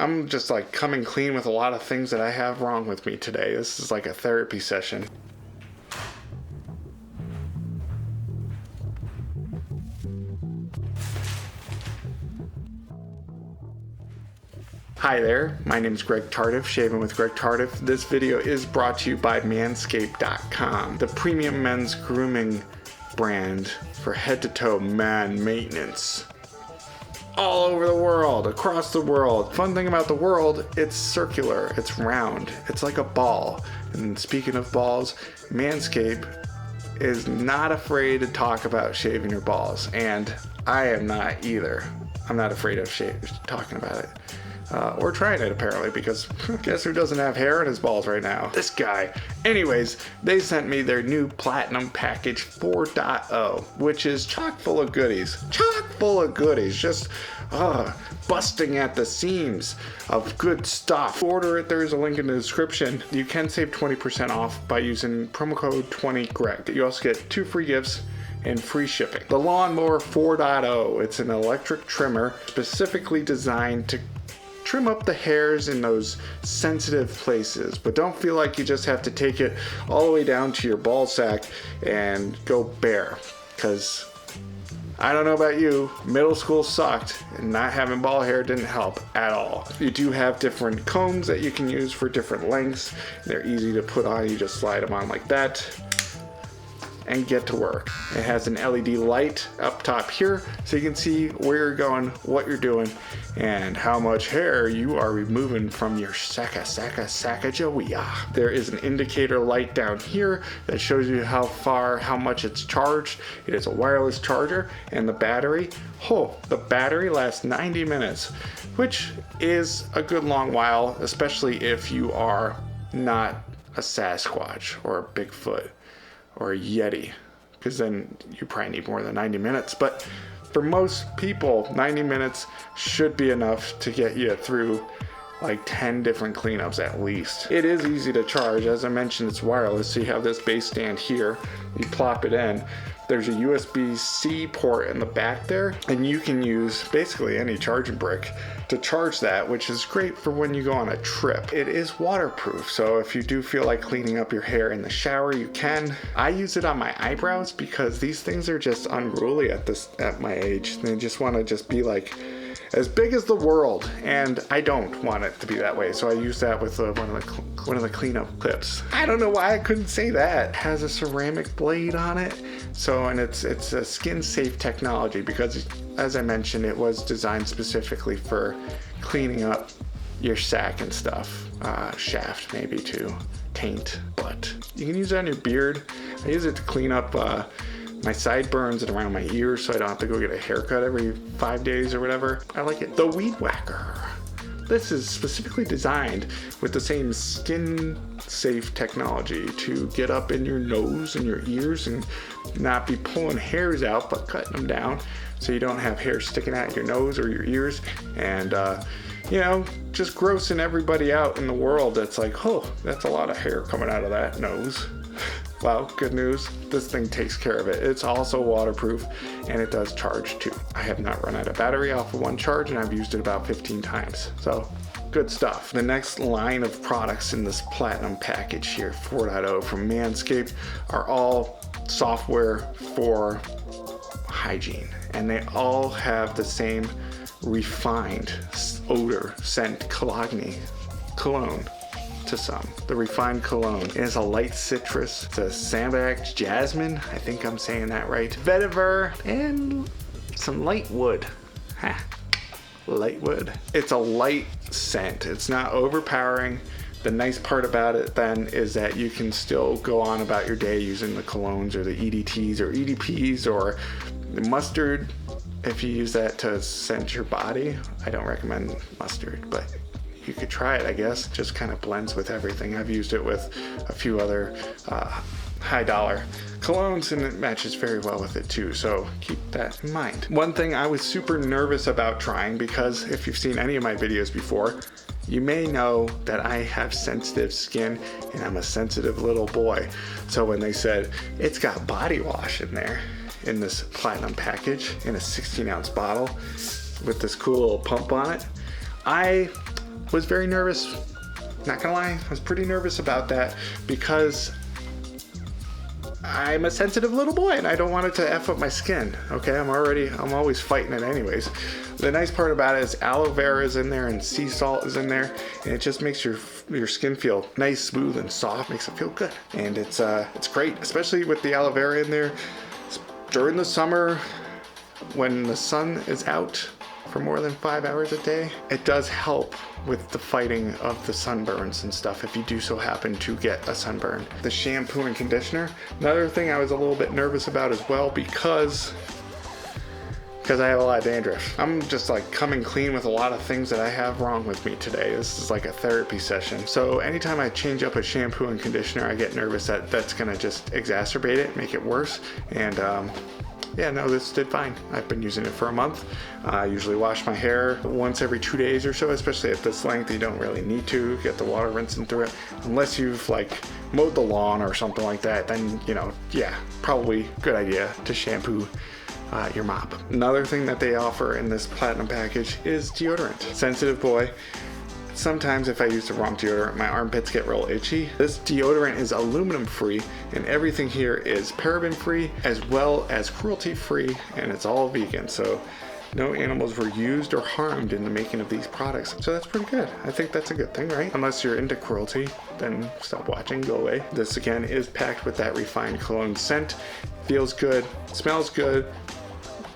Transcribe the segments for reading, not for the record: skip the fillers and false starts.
I'm just like coming clean with a lot of things that I have wrong with me today. This is like a therapy session. Hi there, my name is Greg Tardif, Shaving with Greg Tardif. This video is brought to you by Manscaped.com, the premium men's grooming brand for head-to-toe man maintenance. All over the world, across the world. Fun thing about the world, it's circular, it's round, it's like a ball. And speaking of balls, Manscaped is not afraid to talk about shaving your balls, and I am not either. I'm not afraid of talking about it. Or trying it, apparently, because guess who doesn't have hair in his balls right now? This guy. Anyways, they sent me their new Platinum Package 4.0, which is chock full of goodies. Chock full of goodies. Just busting at the seams of good stuff. Order it. There's a link in the description. You can save 20% off by using promo code 20GREG. You also get 2 free gifts and free shipping. The Lawnmower 4.0. It's an electric trimmer specifically designed to trim up the hairs in those sensitive places, but don't feel like you just have to take it all the way down to your ball sack and go bare, because I don't know about you, middle school sucked and not having ball hair didn't help at all. You do have different combs that you can use for different lengths. They're easy to put on. You just slide them on like that and get to work. It has an LED light up top here so you can see where you're going, what you're doing, and how much hair you are removing from your Sacagawea. There is an indicator light down here that shows you how much it's charged. It is a wireless charger, and the battery lasts 90 minutes, which is a good long while, especially if you are not a Sasquatch or a Bigfoot or a Yeti, because then you probably need more than 90 minutes. But for most people, 90 minutes should be enough to get you through like 10 different cleanups at least. It is easy to charge. As I mentioned, it's wireless, so you have this base stand here, you plop it in. There's a USB-C port in the back there, and you can use basically any charging brick to charge that, which is great for when you go on a trip. It is waterproof, so if you do feel like cleaning up your hair in the shower, you can. I use it on my eyebrows because these things are just unruly at my age. They just want to just be like as big as the world, and I don't want it to be that way, so I use that with one of the cleanup clips. I don't know why I couldn't say that. It has a ceramic blade on it, and it's a skin safe technology because, as I mentioned, it was designed specifically for cleaning up your sack and stuff, shaft maybe too, taint, but you can use it on your beard. I use it to clean up my sideburns and around my ears so I don't have to go get a haircut every 5 days or whatever. I like it. The Weed Whacker. This is specifically designed with the same skin safe technology to get up in your nose and your ears and not be pulling hairs out but cutting them down so you don't have hair sticking out your nose or your ears and just grossing everybody out in the world. That's like, oh, that's a lot of hair coming out of that nose. Well, good news, this thing takes care of it. It's also waterproof, and it does charge too. I have not run out of battery off of one charge, and I've used it about 15 times. So, good stuff. The next line of products in this Platinum package here, 4.0 from Manscaped, are all software for hygiene, and they all have the same refined odor scent cologne. To some. The Refined Cologne. It has a light citrus. It's a sambac jasmine. I think I'm saying that right. Vetiver and some light wood. Light wood. It's a light scent. It's not overpowering. The nice part about it then is that you can still go on about your day using the colognes or the EDTs or EDPs or the mustard. If you use that to scent your body, I don't recommend mustard, but you could try it, I guess. It just kind of blends with everything. I've used it with a few other high dollar colognes and it matches very well with it too, so keep that in mind. One thing I was super nervous about trying, because if you've seen any of my videos before, you may know that I have sensitive skin and I'm a sensitive little boy. So when they said it's got body wash in there in this Platinum package in a 16-ounce bottle with this cool little pump on it, I was very nervous. Not gonna lie, I was pretty nervous about that because I'm a sensitive little boy and I don't want it to F up my skin. Okay, I'm always fighting it anyways. The nice part about it is aloe vera is in there and sea salt is in there, and it just makes your skin feel nice, smooth, and soft. Makes it feel good, and it's great, especially with the aloe vera in there during the summer when the sun is out for more than 5 hours a day. It does help with the fighting of the sunburns and stuff if you do so happen to get a sunburn. The shampoo and conditioner, another thing I was a little bit nervous about as well because I have a lot of dandruff. I'm just like coming clean with a lot of things that I have wrong with me today. This is like a therapy session. So anytime I change up a shampoo and conditioner, I get nervous that that's gonna just exacerbate it, make it worse. And yeah, no, this did fine. I've been using it for a month. I usually wash my hair once every 2 days or so, especially at this length. You don't really need to get the water rinsing through it. Unless you've like mowed the lawn or something like that, then, you know, yeah, probably good idea to shampoo your mop. Another thing that they offer in this platinum package is deodorant. Sensitive boy. Sometimes if I use the wrong deodorant, my armpits get real itchy. This deodorant is aluminum free, and everything here is paraben free as well as cruelty free, and it's all vegan. So no animals were used or harmed in the making of these products. So that's pretty good. I think that's a good thing, right? Unless you're into cruelty, then stop watching, go away. This again is packed with that Refined Cologne scent. Feels good, smells good,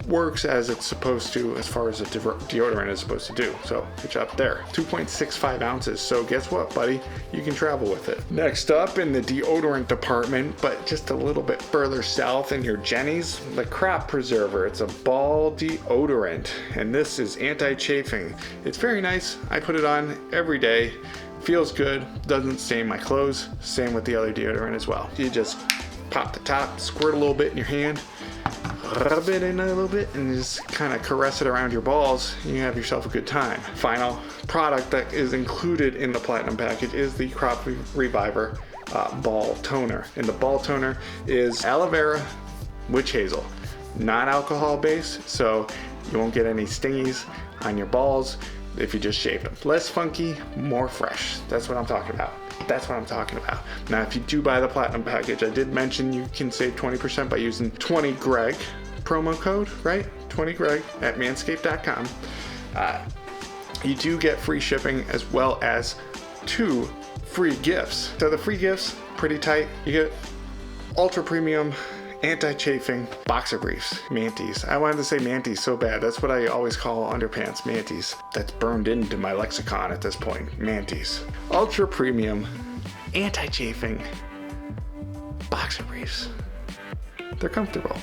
works as it's supposed to as far as a deodorant is supposed to do. So good job there. 2.65 ounces. So guess what, buddy? You can travel with it. Next up in the deodorant department, but just a little bit further south in your Jenny's, the Crop Preserver. It's a ball deodorant, and this is anti-chafing. It's very nice. I put it on every day. Feels good. Doesn't stain my clothes. Same with the other deodorant as well. You just pop the top, squirt a little bit in your hand, rub it in a little bit, and just kind of caress it around your balls. You have yourself a good time. Final product that is included in the platinum package is the Crop Reviver ball toner, and the ball toner is aloe vera, witch hazel, non-alcohol based, so you won't get any stingies on your balls if you just shave them. Less funky, more fresh. That's what I'm talking about. That's what I'm talking about. Now, if you do buy the platinum package, I did mention you can save 20% by using 20GREG promo code, right? 20GREG at manscaped.com. You do get free shipping as well as 2 free gifts. So the free gifts, pretty tight. You get ultra premium anti-chafing boxer briefs, manties. I wanted to say manties so bad. That's what I always call underpants, manties. That's burned into my lexicon at this point, manties. Ultra premium anti-chafing boxer briefs. They're comfortable.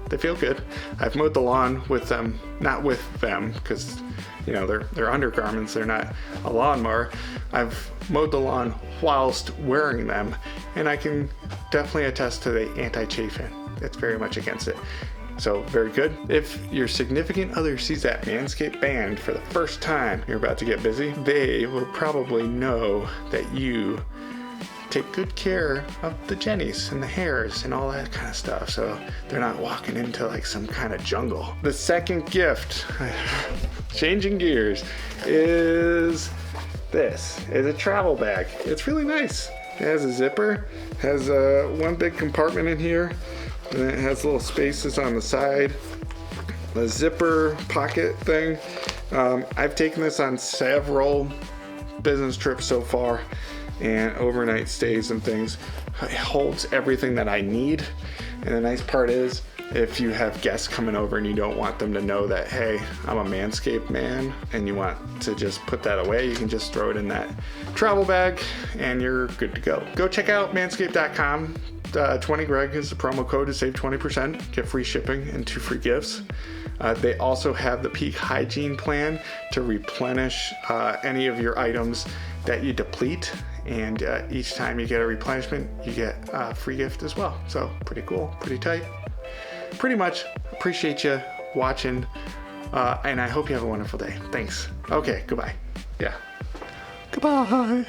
They feel good. I've mowed the lawn with them, not with them, because you know they're undergarments. They're not a lawnmower. I've mowed the lawn whilst wearing them, and I can definitely attest to the anti-chafing. It's very much against it. So very good. If your significant other sees that Manscaped band for the first time, you're about to get busy, they will probably know that you take good care of the jennies and the hairs and all that kind of stuff, so they're not walking into like some kind of jungle. The second gift, changing gears, is this. It's a travel bag. It's really nice. It has a zipper, has one big compartment in here, and it has little spaces on the side. The zipper pocket thing. I've taken this on several business trips so far, and overnight stays and things. It holds everything that I need. And the nice part is, if you have guests coming over and you don't want them to know that, hey, I'm a Manscaped man, and you want to just put that away, you can just throw it in that travel bag and you're good to go. Go check out manscaped.com. 20GREG is the promo code to save 20%, get free shipping and 2 free gifts. They also have the Peak Hygiene Plan to replenish any of your items that you deplete, and each time you get a replenishment, you get a free gift as well. So pretty cool, pretty tight. Pretty much appreciate you watching, and I hope you have a wonderful day. Thanks. Okay, goodbye. Yeah. Goodbye.